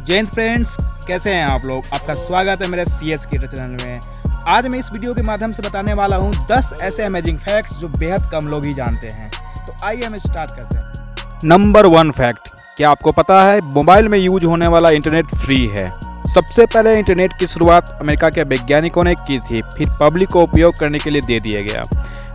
जय हिंद फ्रेंड्स, कैसे हैं आप लोग। आपका स्वागत है मेरे CS क्रिएटर चैनल में। आज मैं इस वीडियो के माध्यम से बताने वाला हूं 10 ऐसे अमेजिंग फैक्ट्स जो बेहद कम लोग ही जानते हैं। तो आइए हम स्टार्ट करते हैं। नंबर 1 फैक्ट, क्या आपको पता है मोबाइल में यूज होने वाला इंटरनेट फ्री है। सबसे पहले इंटरनेट की शुरुआत अमेरिका के वैज्ञानिकों ने की थी, फिर पब्लिक को उपयोग करने के लिए दे दिया गया।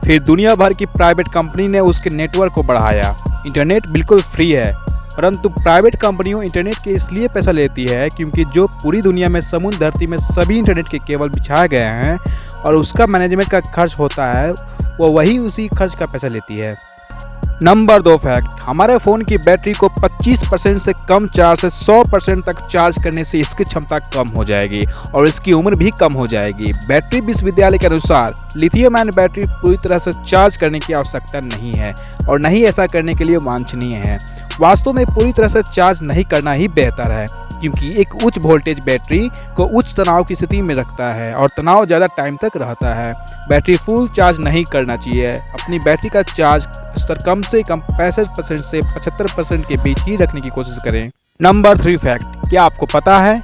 फिर दुनिया भर की प्राइवेट कंपनी ने उसके नेटवर्क को बढ़ाया। इंटरनेट बिल्कुल फ्री है, परंतु प्राइवेट कंपनियों इंटरनेट के इसलिए पैसा लेती है क्योंकि जो पूरी दुनिया में समुद्र धरती में सभी इंटरनेट के केबल बिछाए गए हैं और उसका मैनेजमेंट का खर्च होता है, वो वही उसी खर्च का पैसा लेती है। नंबर 2 फैक्ट, हमारे फ़ोन की बैटरी को 25% से कम चार्ज से 100% तक चार्ज करने से इसकी क्षमता कम हो जाएगी और इसकी उम्र भी कम हो जाएगी। बैटरी विश्वविद्यालय के अनुसार लिथियम आयन बैटरी पूरी तरह से चार्ज करने की आवश्यकता नहीं है और न ही ऐसा करने के लिए वांछनीय है। वास्तव में पूरी तरह से चार्ज नहीं करना ही बेहतर है क्योंकि एक उच्च वोल्टेज बैटरी को उच्च तनाव की स्थिति में रखता है और तनाव ज़्यादा टाइम तक रहता है। बैटरी फुल चार्ज नहीं करना चाहिए। अपनी बैटरी का चार्ज स्तर कम से कम 65% से 75% के बीच ही रखने की कोशिश करें। नंबर 3 फैक्ट, क्या आपको पता है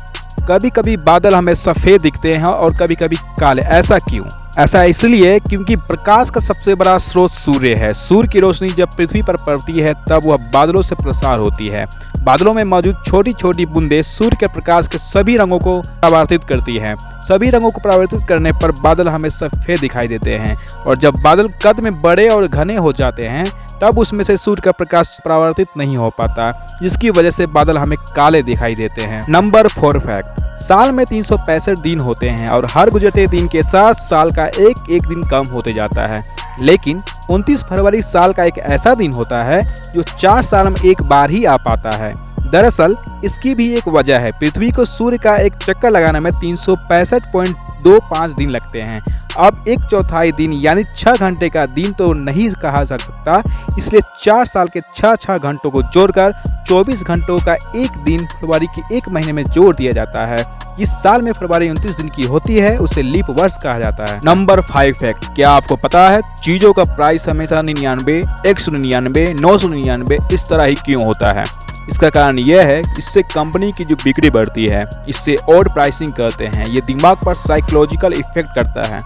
कभी कभी बादल हमें सफ़ेद दिखते हैं और कभी कभी काले। ऐसा क्यों? ऐसा इसलिए क्योंकि प्रकाश का सबसे बड़ा स्रोत सूर्य है। सूर्य की रोशनी जब पृथ्वी पर पड़ती है तब वह बादलों से प्रसार होती है। बादलों में मौजूद छोटी छोटी बूंदें सूर्य के प्रकाश के सभी रंगों को परावर्तित करती हैं। सभी रंगों को परावर्तित करने पर बादल हमें सफ़ेद दिखाई देते हैं और जब बादल कद में बड़े और घने हो जाते हैं तब उसमें से सूर्य का प्रकाश परावर्तित नहीं हो पाता, जिसकी वजह से बादल हमें काले दिखाई देते हैं। नंबर 4 फैक्ट, साल में 365 दिन होते हैं और हर गुजरते दिन के साथ साल का एक एक दिन कम होते जाता है, लेकिन 29 फरवरी साल का एक ऐसा दिन होता है जो 4 साल में एक बार ही आ पाता है। दरअसल इसकी भी एक वजह है। पृथ्वी को सूर्य का एक चक्कर लगाने में 365.25 दिन लगते हैं। अब 1/4 दिन यानी 6 घंटे का दिन तो नहीं कहा जा सकता, इसलिए 4 साल के 6 घंटों को जोड़कर 24 घंटों का एक दिन फरवरी के एक महीने में जोड़ दिया जाता है। इस साल में फरवरी 29 दिन की होती है, उसे लीप वर्ष कहा जाता है। नंबर 5 फैक्ट, क्या आपको पता है चीजों का प्राइस हमेशा 99, 199, 999 इस तरह ही क्यों होता है? इसका कारण यह है इससे कंपनी की जो बिक्री बढ़ती है, इससे ऑड प्राइसिंग कहते हैं। ये दिमाग पर साइकोलॉजिकल इफेक्ट करता है।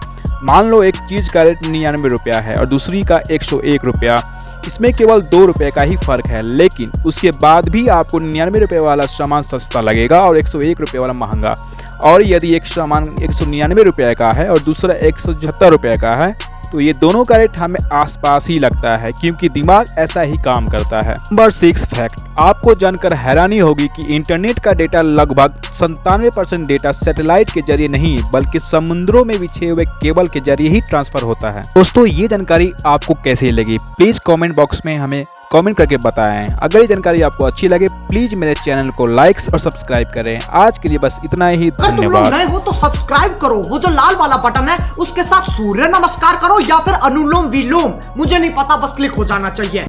मान लो एक चीज का रेट 99 रुपया है और दूसरी का 101 रुपया, इसमें केवल 2 रुपये का ही फर्क है, लेकिन उसके बाद भी आपको 99 रुपये वाला सामान सस्ता लगेगा और 101 रुपये वाला महंगा। और यदि एक सामान 199 रुपये का है और दूसरा 176 रुपये का है तो ये दोनों का रेट हमें आसपास ही लगता है क्योंकि दिमाग ऐसा ही काम करता है। नंबर 6 फैक्ट, आपको जानकर हैरानी होगी कि इंटरनेट का डेटा लगभग 97% डेटा सैटेलाइट के जरिए नहीं बल्कि समुद्रों में बिछे हुए केबल के जरिए ही ट्रांसफर होता है। दोस्तों, ये जानकारी आपको कैसी लगी प्लीज कमेंट बॉक्स में हमें कमेंट करके बताएं। अगर ये जानकारी आपको अच्छी लगे प्लीज मेरे चैनल को लाइक और सब्सक्राइब करें। आज के लिए बस इतना ही, धन्यवाद। अगर तुम लोग नए हो तो सब्सक्राइब करो, वो जो लाल वाला बटन है उसके साथ सूर्य नमस्कार करो या फिर अनुलोम विलोम, मुझे नहीं पता, बस क्लिक हो जाना चाहिए।